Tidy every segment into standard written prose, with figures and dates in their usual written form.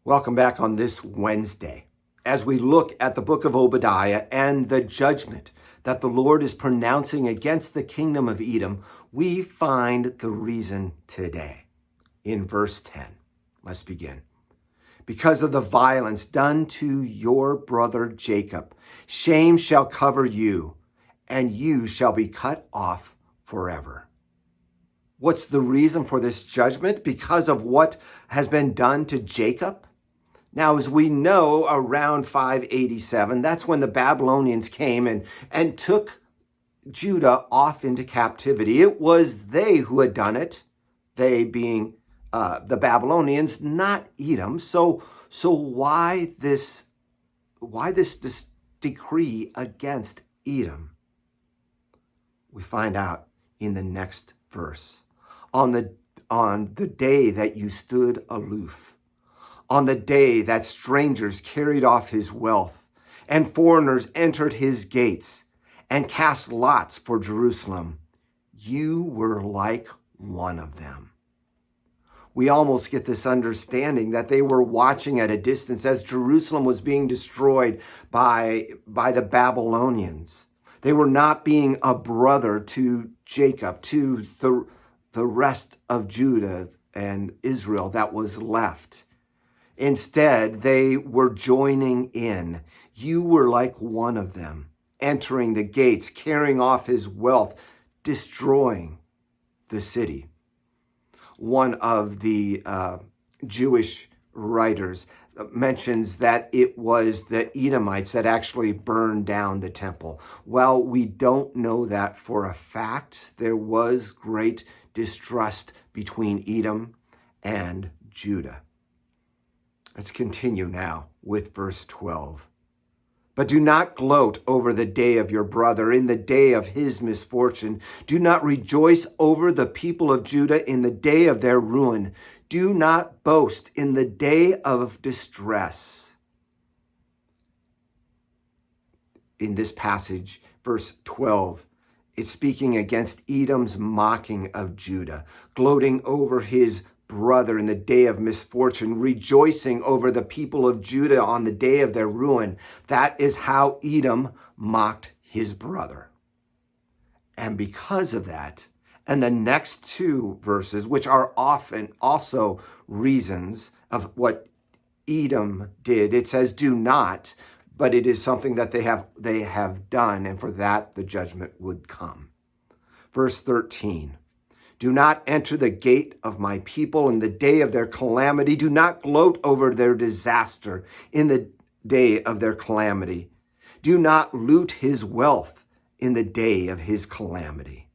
Welcome back on this Wednesday as we look at the book of Obadiah and the judgment that the Lord is pronouncing against the kingdom of Edom. We find the reason today in verse 10. Let's begin. Because of the violence done to your brother Jacob, shame shall cover you, and you shall be cut off forever. What's the reason for this judgment? Because of what has been done to Jacob? Now, as we know, around 587, that's when the Babylonians came and took Judah off into captivity. It was they who had done it, they being the Babylonians, not Edom. So why this decree against Edom? We find out in the next verse. On the day that you stood aloof, on the day that strangers carried off his wealth and foreigners entered his gates and cast lots for Jerusalem, you were like one of them. We almost get this understanding that they were watching at a distance as Jerusalem was being destroyed by the Babylonians. They were not being a brother to Jacob, to the rest of Judah and Israel that was left. Instead, they were joining in. You were like one of them, entering the gates, carrying off his wealth, destroying the city. One of the Jewish writers mentions that it was the Edomites that actually burned down the temple. Well, we don't know that for a fact. There was great distrust between Edom and Judah. Let's continue now with verse 12. But do not gloat over the day of your brother, in the day of his misfortune. Do not rejoice over the people of Judah in the day of their ruin. Do not boast in the day of distress. In this passage, verse 12, it's speaking against Edom's mocking of Judah, gloating over his brother in the day of misfortune, rejoicing over the people of Judah on the day of their ruin. That is how Edom mocked his brother. And because of that, and the next two verses, which are often also reasons of what Edom did, it says do not, but it is something that they have done, and for that the judgment would come. Verse 13. Do not enter the gate of my people in the day of their calamity. Do not gloat over their disaster in the day of their calamity. Do not loot his wealth in the day of his calamity.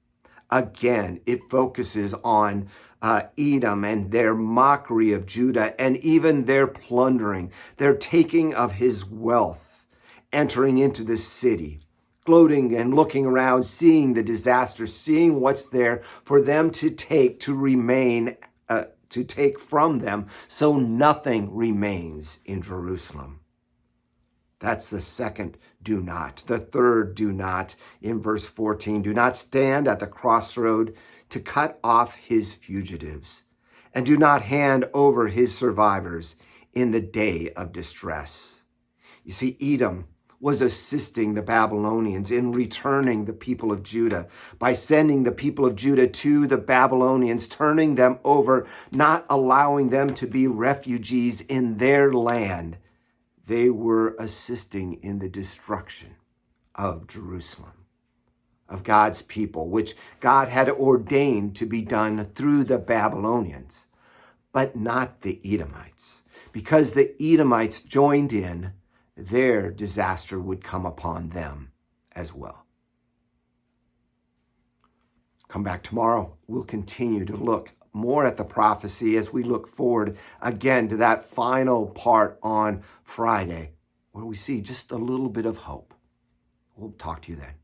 Again, it focuses on Edom and their mockery of Judah and even their plundering, their taking of his wealth, entering into the city, gloating and looking around, seeing the disaster, seeing what's there for them to take, to remain, to take from them, so nothing remains in Jerusalem. That's the second do not. The third do not in verse 14. Do not stand at the crossroad to cut off his fugitives, and do not hand over his survivors in the day of distress. You see, Edom was assisting the Babylonians in returning the people of Judah by sending the people of Judah to the Babylonians, turning them over, not allowing them to be refugees in their land. They were assisting in the destruction of Jerusalem, of God's people, which God had ordained to be done through the Babylonians, but not the Edomites. Because the Edomites joined in, their disaster would come upon them as well. Come back tomorrow. We'll continue to look more at the prophecy as we look forward again to that final part on Friday, where we see just a little bit of hope. We'll talk to you then.